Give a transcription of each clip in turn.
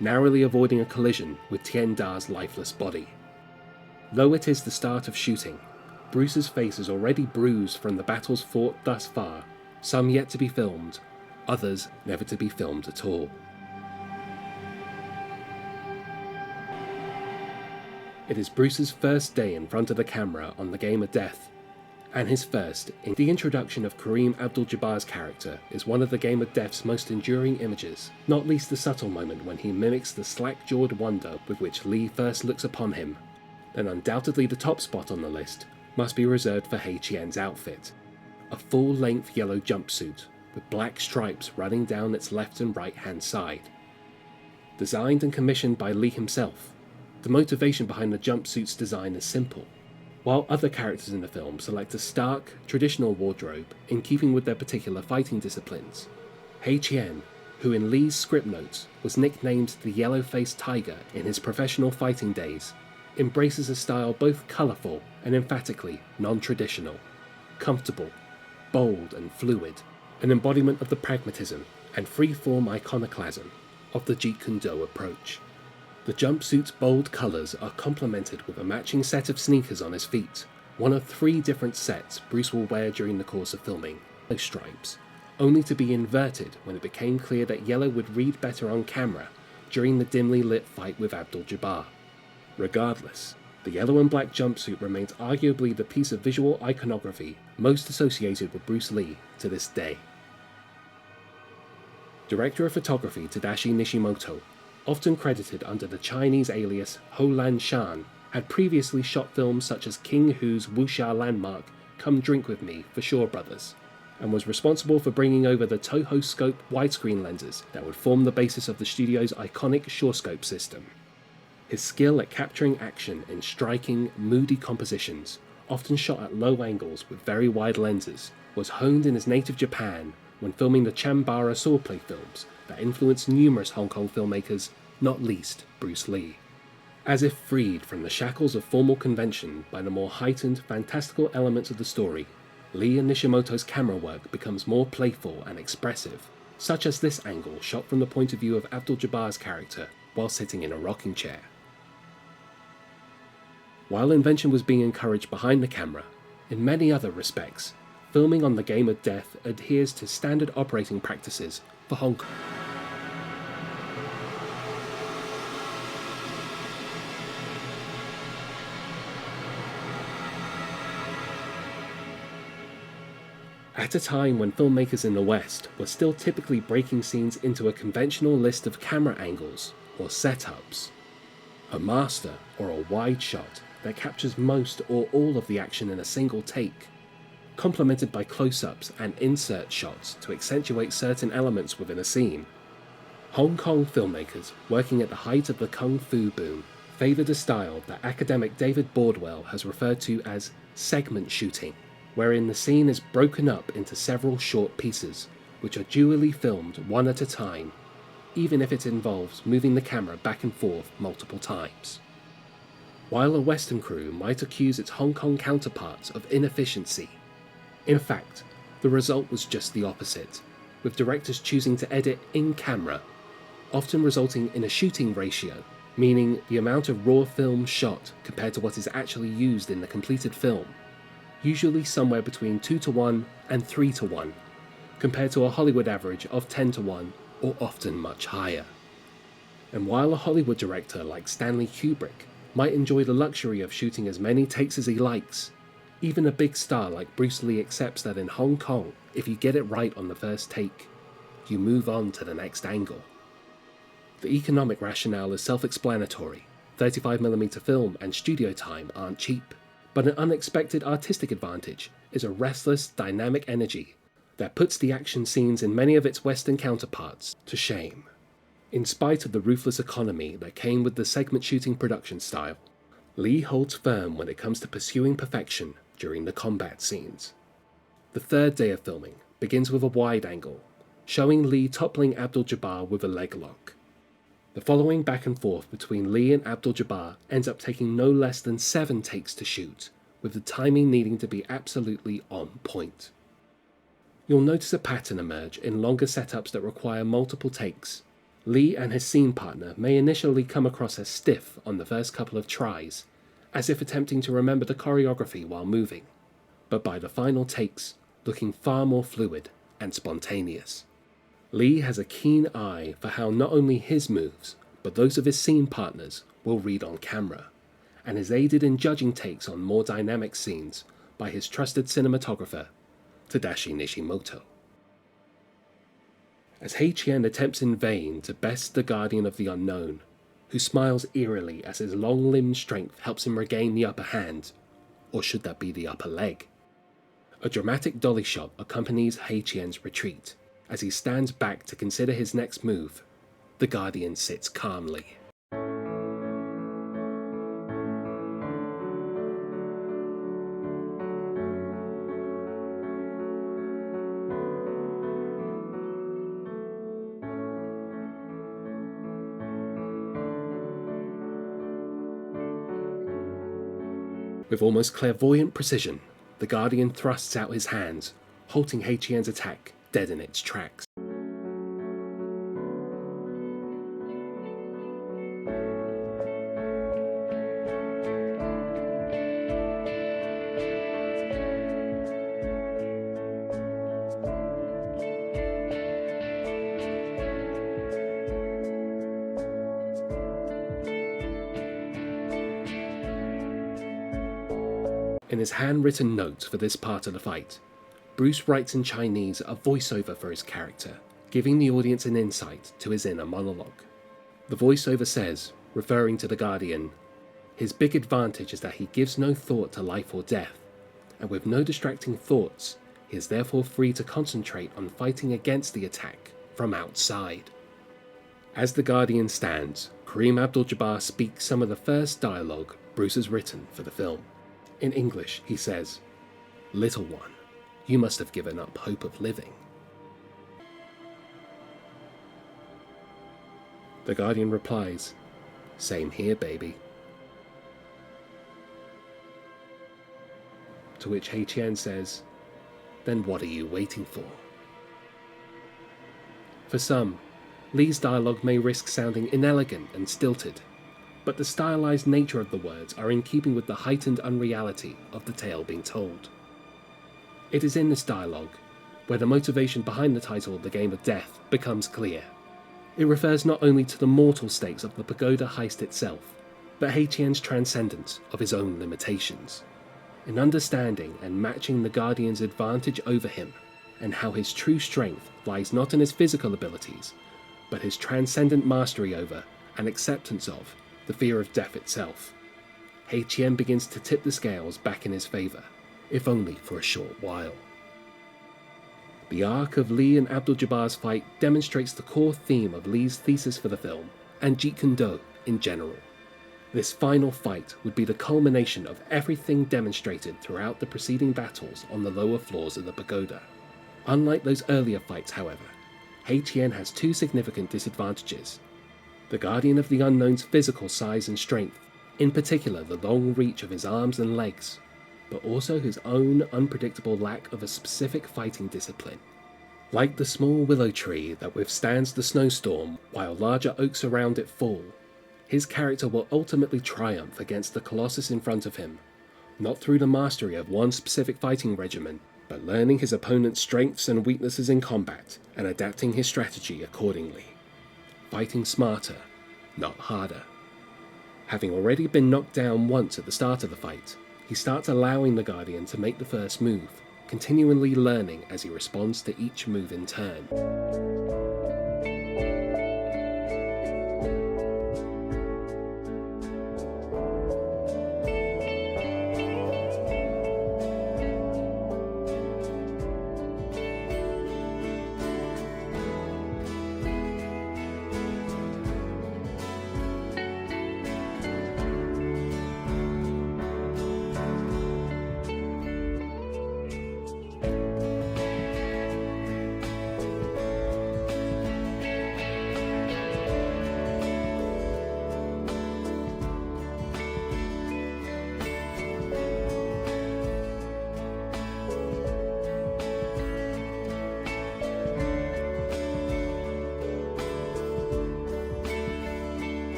narrowly avoiding a collision with Tien Da's lifeless body. Though it is the start of shooting, Bruce's face is already bruised from the battles fought thus far, some yet to be filmed, others never to be filmed at all. It is Bruce's first day in front of the camera on the Game of Death, and his first in the introduction of Kareem Abdul-Jabbar's character is one of the Game of Death's most enduring images, not least the subtle moment when he mimics the slack-jawed wonder with which Lee first looks upon him. Then undoubtedly the top spot on the list must be reserved for Hei Qian's outfit, a full-length yellow jumpsuit with black stripes running down its left and right hand side. Designed and commissioned by Lee himself, the motivation behind the jumpsuit's design is simple. While other characters in the film select a stark, traditional wardrobe in keeping with their particular fighting disciplines, Hei Qian, who in Lee's script notes was nicknamed the Yellow-Faced Tiger in his professional fighting days, embraces a style both colourful and emphatically non-traditional, comfortable, bold and fluid, an embodiment of the pragmatism and free-form iconoclasm of the Jeet Kune Do approach. The jumpsuit's bold colours are complemented with a matching set of sneakers on his feet, one of 3 different sets Bruce will wear during the course of filming, those stripes, only to be inverted when it became clear that yellow would read better on camera during the dimly lit fight with Abdul-Jabbar. Regardless, the yellow and black jumpsuit remains arguably the piece of visual iconography most associated with Bruce Lee to this day. Director of photography Tadashi Nishimoto, often credited under the Chinese alias Ho Lan Shan, had previously shot films such as King Hu's wuxia landmark Come Drink With Me for Shaw Brothers, and was responsible for bringing over the Toho Scope widescreen lenses that would form the basis of the studio's iconic SureScope system. His skill at capturing action in striking, moody compositions, often shot at low angles with very wide lenses, was honed in his native Japan when filming the Chambara swordplay films that influenced numerous Hong Kong filmmakers, not least Bruce Lee. As if freed from the shackles of formal convention by the more heightened, fantastical elements of the story, Lee and Nishimoto's camera work becomes more playful and expressive, such as this angle shot from the point of view of Abdul-Jabbar's character while sitting in a rocking chair. While invention was being encouraged behind the camera, in many other respects, filming on the Game of Death adheres to standard operating practices for Hong Kong. At a time when filmmakers in the West were still typically breaking scenes into a conventional list of camera angles or setups, a master or a wide shot that captures most or all of the action in a single take, complemented by close-ups and insert shots to accentuate certain elements within a scene. Hong Kong filmmakers, working at the height of the Kung Fu boom, favoured a style that academic David Bordwell has referred to as segment shooting, wherein the scene is broken up into several short pieces, which are dually filmed one at a time, even if it involves moving the camera back and forth multiple times. While a Western crew might accuse its Hong Kong counterparts of inefficiency, in fact, the result was just the opposite, with directors choosing to edit in camera, often resulting in a shooting ratio, meaning the amount of raw film shot compared to what is actually used in the completed film, usually somewhere between 2:1 and 3:1, compared to a Hollywood average of 10:1 or often much higher. And while a Hollywood director like Stanley Kubrick might enjoy the luxury of shooting as many takes as he likes, even a big star like Bruce Lee accepts that in Hong Kong, if you get it right on the first take, you move on to the next angle. The economic rationale is self-explanatory. 35mm film and studio time aren't cheap, but an unexpected artistic advantage is a restless, dynamic energy that puts the action scenes in many of its Western counterparts to shame. In spite of the ruthless economy that came with the segment shooting production style, Lee holds firm when it comes to pursuing perfection during the combat scenes. The third day of filming begins with a wide angle, showing Lee toppling Abdul-Jabbar with a leg lock. The following back and forth between Lee and Abdul-Jabbar ends up taking no less than 7 takes to shoot, with the timing needing to be absolutely on point. You'll notice a pattern emerge in longer setups that require multiple takes, Lee and his scene partner may initially come across as stiff on the first couple of tries, as if attempting to remember the choreography while moving, but by the final takes, looking far more fluid and spontaneous. Lee has a keen eye for how not only his moves, but those of his scene partners will read on camera, and is aided in judging takes on more dynamic scenes by his trusted cinematographer, Tadashi Nishimoto. As Heichien attempts in vain to best the Guardian of the Unknown, who smiles eerily as his long-limbed strength helps him regain the upper hand, or should that be the upper leg? A dramatic dolly shot accompanies Heichien's retreat. As he stands back to consider his next move, the Guardian sits calmly. With almost clairvoyant precision, the Guardian thrusts out his hands, halting Heichien's attack dead in its tracks. In his handwritten notes for this part of the fight, Bruce writes in Chinese a voiceover for his character, giving the audience an insight to his inner monologue. The voiceover says, referring to the Guardian, "His big advantage is that he gives no thought to life or death, and with no distracting thoughts, he is therefore free to concentrate on fighting against the attack from outside." As the Guardian stands, Kareem Abdul-Jabbar speaks some of the first dialogue Bruce has written for the film. In English, he says, "Little one, you must have given up hope of living." The Guardian replies, "Same here, baby." To which Heichien says, "Then what are you waiting for?" For some, Lee's dialogue may risk sounding inelegant and stilted, but the stylized nature of the words are in keeping with the heightened unreality of the tale being told. It is in this dialogue where the motivation behind the title of The Game of Death becomes clear. It refers not only to the mortal stakes of the pagoda heist itself, but Heichien's transcendence of his own limitations, in understanding and matching the Guardian's advantage over him, and how his true strength lies not in his physical abilities, but his transcendent mastery over and acceptance of the fear of death itself. Heichien begins to tip the scales back in his favour, if only for a short while. The arc of Lee and Abdul-Jabbar's fight demonstrates the core theme of Lee's thesis for the film, and Jeet Kune Do in general. This final fight would be the culmination of everything demonstrated throughout the preceding battles on the lower floors of the pagoda. Unlike those earlier fights, however, Heichien has two significant disadvantages: the Guardian of the Unknown's physical size and strength, in particular the long reach of his arms and legs, but also his own unpredictable lack of a specific fighting discipline. Like the small willow tree that withstands the snowstorm while larger oaks around it fall, his character will ultimately triumph against the colossus in front of him, not through the mastery of one specific fighting regimen, but learning his opponent's strengths and weaknesses in combat and adapting his strategy accordingly. Fighting smarter, not harder. Having already been knocked down once at the start of the fight, he starts allowing the Guardian to make the first move, continually learning as he responds to each move in turn.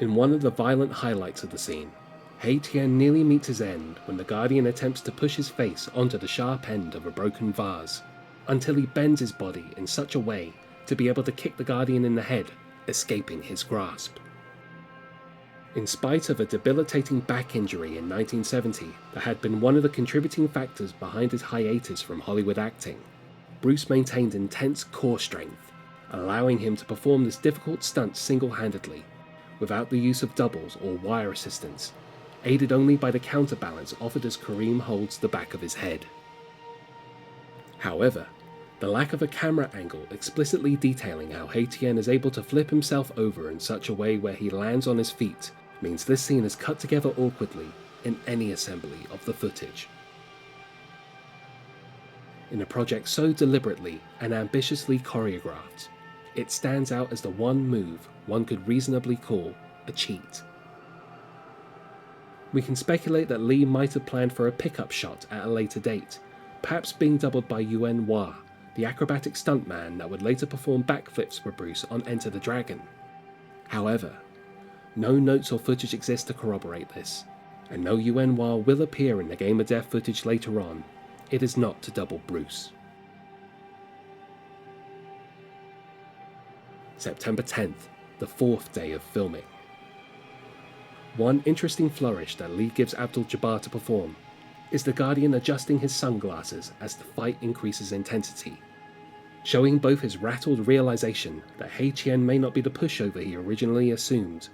In one of the violent highlights of the scene, Hei Tian nearly meets his end when the Guardian attempts to push his face onto the sharp end of a broken vase, until he bends his body in such a way to be able to kick the Guardian in the head, escaping his grasp. In spite of a debilitating back injury in 1970 that had been one of the contributing factors behind his hiatus from Hollywood acting, Bruce maintained intense core strength, allowing him to perform this difficult stunt single-handedly, without the use of doubles or wire assistance, aided only by the counterbalance offered as Kareem holds the back of his head. However, the lack of a camera angle explicitly detailing how Hei Tian is able to flip himself over in such a way where he lands on his feet means this scene is cut together awkwardly in any assembly of the footage. In a project so deliberately and ambitiously choreographed, it stands out as the one move one could reasonably call a cheat. We can speculate that Lee might have planned for a pickup shot at a later date, perhaps being doubled by Yuen Wah, the acrobatic stuntman that would later perform backflips for Bruce on Enter the Dragon. However, no notes or footage exist to corroborate this, and though Yuen Wah will appear in the Game of Death footage later on, it is not to double Bruce. September 10th, the fourth day of filming. One interesting flourish that Lee gives Abdul-Jabbar to perform is the Guardian adjusting his sunglasses as the fight increases intensity, showing both his rattled realization that Hei Tian may not be the pushover he originally assumed,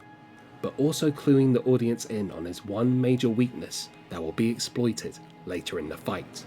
but also cluing the audience in on his one major weakness that will be exploited later in the fight.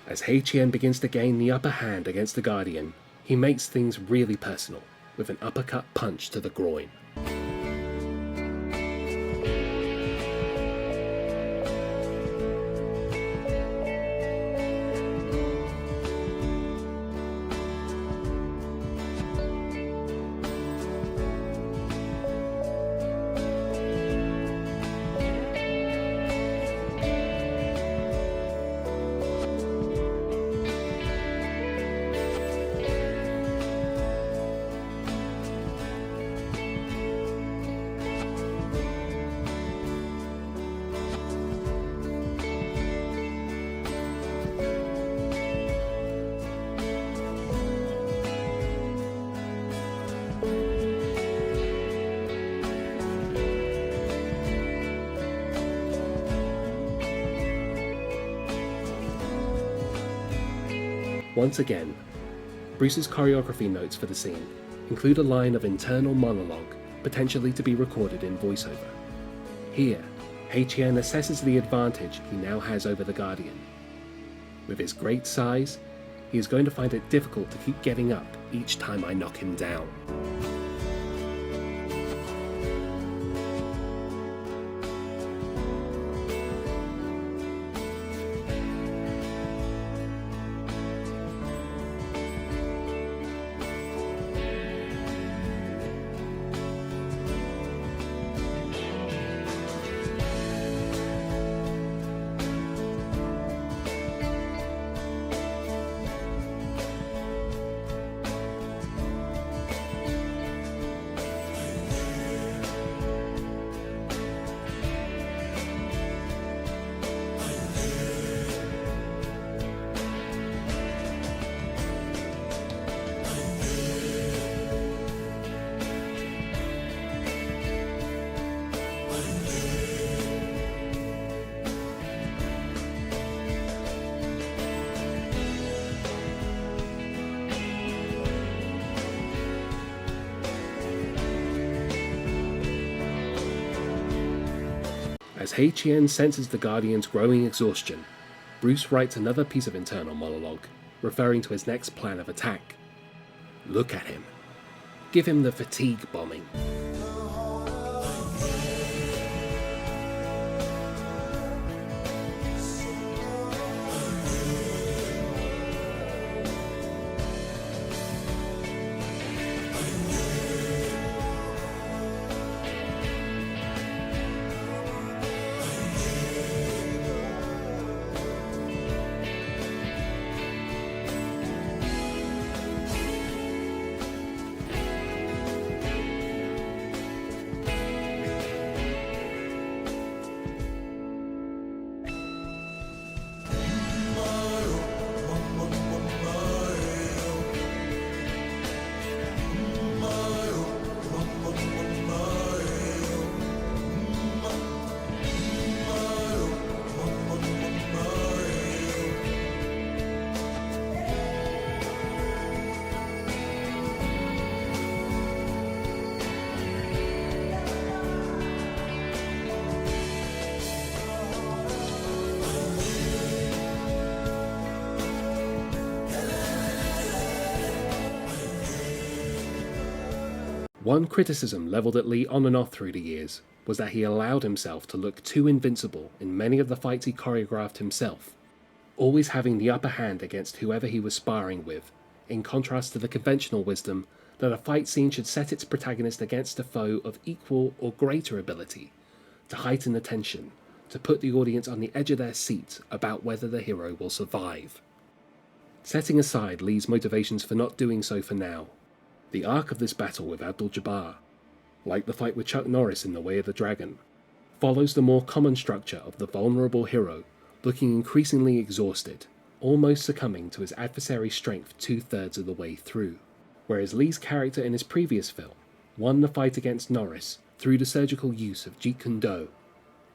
As Hei Tian begins to gain the upper hand against the Guardian, he makes things really personal, with an uppercut punch to the groin. Once again, Bruce's choreography notes for the scene include a line of internal monologue, potentially to be recorded in voiceover. Here, Hei Tian assesses the advantage he now has over the Guardian. With his great size, he is going to find it difficult to keep getting up each time I knock him down. As Hei Tian senses the Guardian's growing exhaustion, Bruce writes another piece of internal monologue, referring to his next plan of attack. Look at him. Give him the fatigue bombing. One criticism levelled at Lee on and off through the years was that he allowed himself to look too invincible in many of the fights he choreographed himself, always having the upper hand against whoever he was sparring with, in contrast to the conventional wisdom that a fight scene should set its protagonist against a foe of equal or greater ability, to heighten the tension, to put the audience on the edge of their seat about whether the hero will survive. Setting aside Lee's motivations for not doing so for now, the arc of this battle with Abdul-Jabbar, like the fight with Chuck Norris in The Way of the Dragon, follows the more common structure of the vulnerable hero looking increasingly exhausted, almost succumbing to his adversary's strength 2/3 of the way through. Whereas Lee's character in his previous film won the fight against Norris through the surgical use of Jeet Kune Do,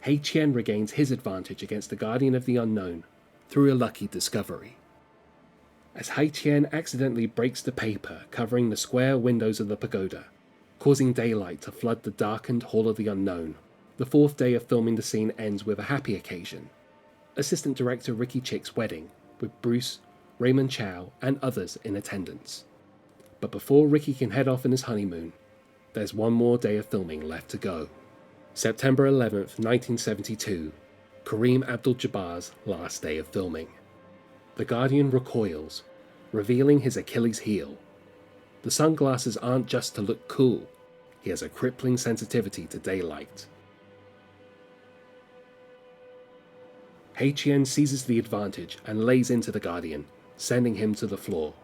Hei Chien regains his advantage against the Guardian of the Unknown through a lucky discovery. As Hei Chien accidentally breaks the paper covering the square windows of the pagoda, causing daylight to flood the darkened Hall of the Unknown, the fourth day of filming the scene ends with a happy occasion. Assistant director Ricky Chick's wedding, with Bruce, Raymond Chow, and others in attendance. But before Ricky can head off on his honeymoon, there's one more day of filming left to go. September 11th, 1972, Kareem Abdul-Jabbar's last day of filming. The Guardian recoils, revealing his Achilles heel. The sunglasses aren't just to look cool, he has a crippling sensitivity to daylight. Hei Chien seizes the advantage and lays into the Guardian, sending him to the floor.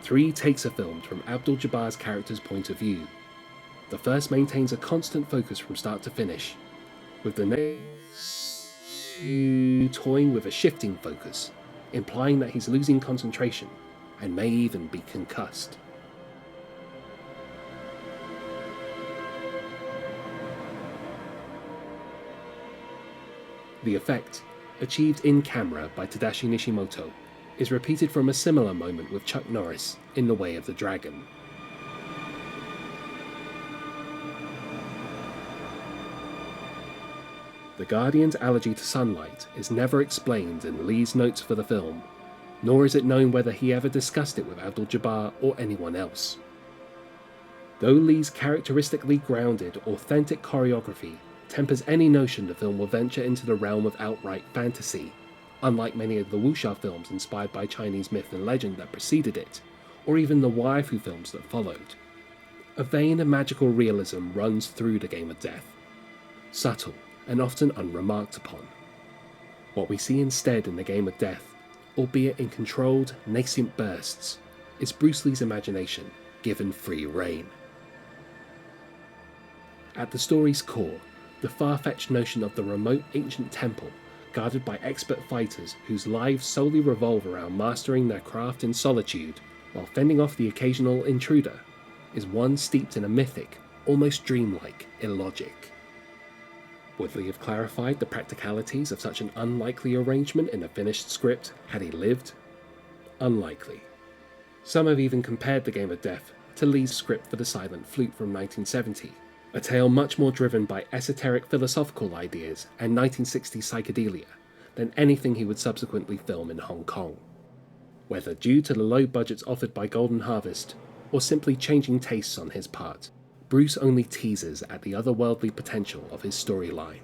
Three takes are filmed from Abdul-Jabbar's character's point of view. The first maintains a constant focus from start to finish, with the next toying with a shifting focus, implying that he's losing concentration and may even be concussed. The effect, achieved in camera by Tadashi Nishimoto, is repeated from a similar moment with Chuck Norris in The Way of the Dragon. The Guardian's allergy to sunlight is never explained in Lee's notes for the film, nor is it known whether he ever discussed it with Abdul-Jabbar or anyone else. Though Lee's characteristically grounded, authentic choreography tempers any notion the film will venture into the realm of outright fantasy, unlike many of the wuxia films inspired by Chinese myth and legend that preceded it, or even the waifu films that followed. A vein of magical realism runs through the Game of Death, subtle and often unremarked upon. What we see instead in the Game of Death, albeit in controlled, nascent bursts, is Bruce Lee's imagination given free rein. At the story's core, the far-fetched notion of the remote ancient temple guarded by expert fighters whose lives solely revolve around mastering their craft in solitude while fending off the occasional intruder, is one steeped in a mythic, almost dreamlike, illogic. Would Lee have clarified the practicalities of such an unlikely arrangement in a finished script had he lived? Unlikely. Some have even compared the Game of Death to Lee's script for The Silent Flute from 1970, a tale much more driven by esoteric philosophical ideas and 1960s psychedelia than anything he would subsequently film in Hong Kong. Whether due to the low budgets offered by Golden Harvest, or simply changing tastes on his part, Bruce only teases at the otherworldly potential of his storyline.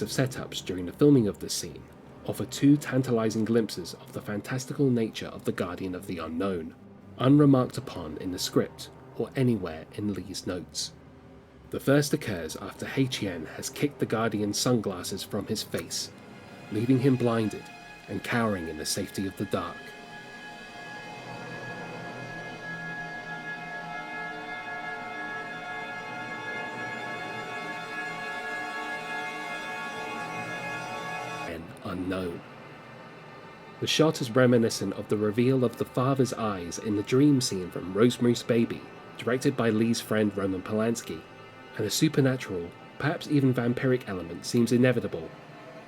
Of setups during the filming of this scene offer two tantalizing glimpses of the fantastical nature of the Guardian of the Unknown, unremarked upon in the script or anywhere in Lee's notes. The first occurs after Hien has kicked the Guardian's sunglasses from his face, leaving him blinded and cowering in the safety of the dark. Unknown. The shot is reminiscent of the reveal of the father's eyes in the dream scene from Rosemary's Baby, directed by Lee's friend Roman Polanski, and a supernatural, perhaps even vampiric element seems inevitable,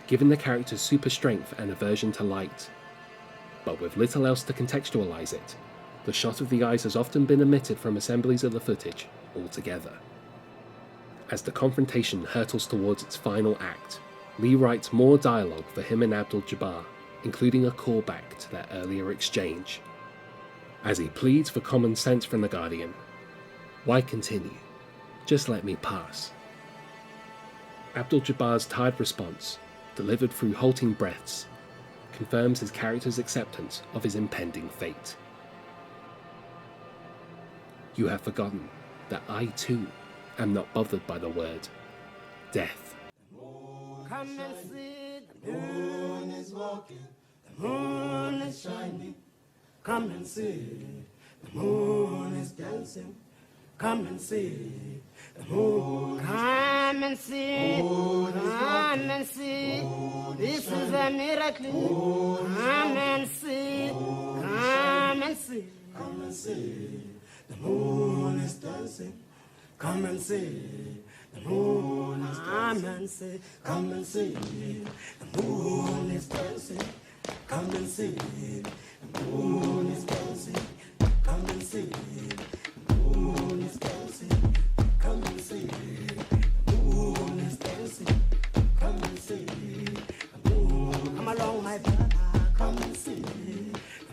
given the character's super strength and aversion to light. But with little else to contextualize it, the shot of the eyes has often been omitted from assemblies of the footage altogether. As the confrontation hurtles towards its final act, Lee writes more dialogue for him and Abdul-Jabbar, including a callback to their earlier exchange. As he pleads for common sense from the Guardian, "Why continue? Just let me pass." Abdul-Jabbar's tired response, delivered through halting breaths, confirms his character's acceptance of his impending fate. "You have forgotten that I too am not bothered by the word death." Come and see, the moon is walking, the moon is shining. Come and see, the moon is dancing. Come and see, the moon. Come and see, come and see. This is a miracle. Come and see, come and see. Come and see, the moon is dancing. Come and see. The moon is dancing. Come and see. The moon is dancing. Come and see. The moon is dancing. Come and see. The moon is dancing. Come and see. The moon is dancing. Come and see. The moon. Come along, my brother. Come and see.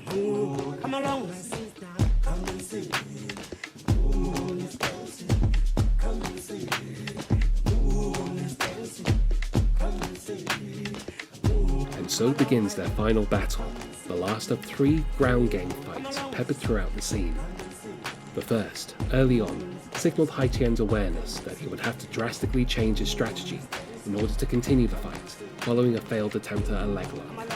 The moon. Come along, my sister. Come and see. The moon is dancing. Come and see. And so begins their final battle, the last of 3 ground game fights peppered throughout the scene. The first, early on, signaled Haitian's awareness that he would have to drastically change his strategy in order to continue the fight, following a failed attempt at a leg lock.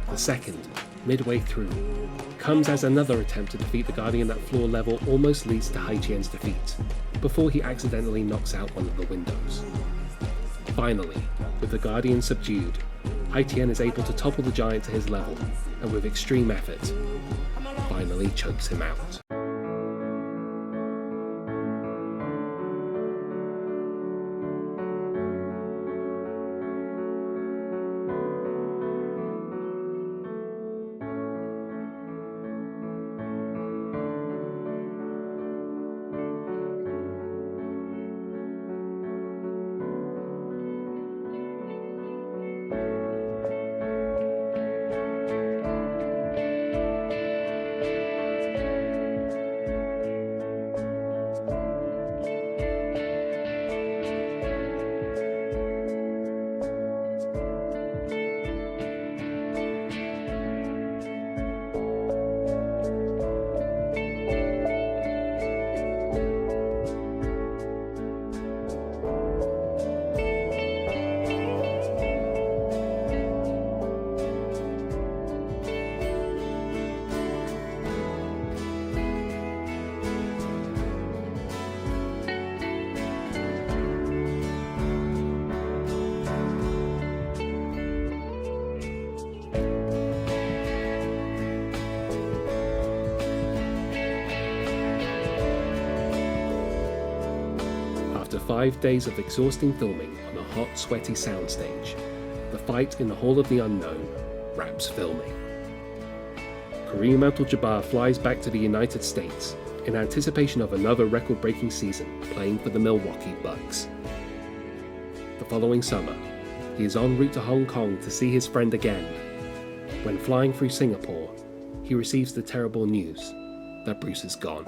The second, midway through, comes as another attempt to defeat the Guardian at floor level almost leads to Haitian's defeat, before he accidentally knocks out one of the windows. Finally, with the Guardian subdued, Haitian is able to topple the giant to his level, and with extreme effort, finally chokes him out. After 5 days of exhausting filming on a hot, sweaty soundstage, the fight in the Hall of the Unknown wraps filming. Kareem Abdul-Jabbar flies back to the United States in anticipation of another record-breaking season playing for the Milwaukee Bucks. The following summer, he is en route to Hong Kong to see his friend again. When flying through Singapore, he receives the terrible news that Bruce is gone.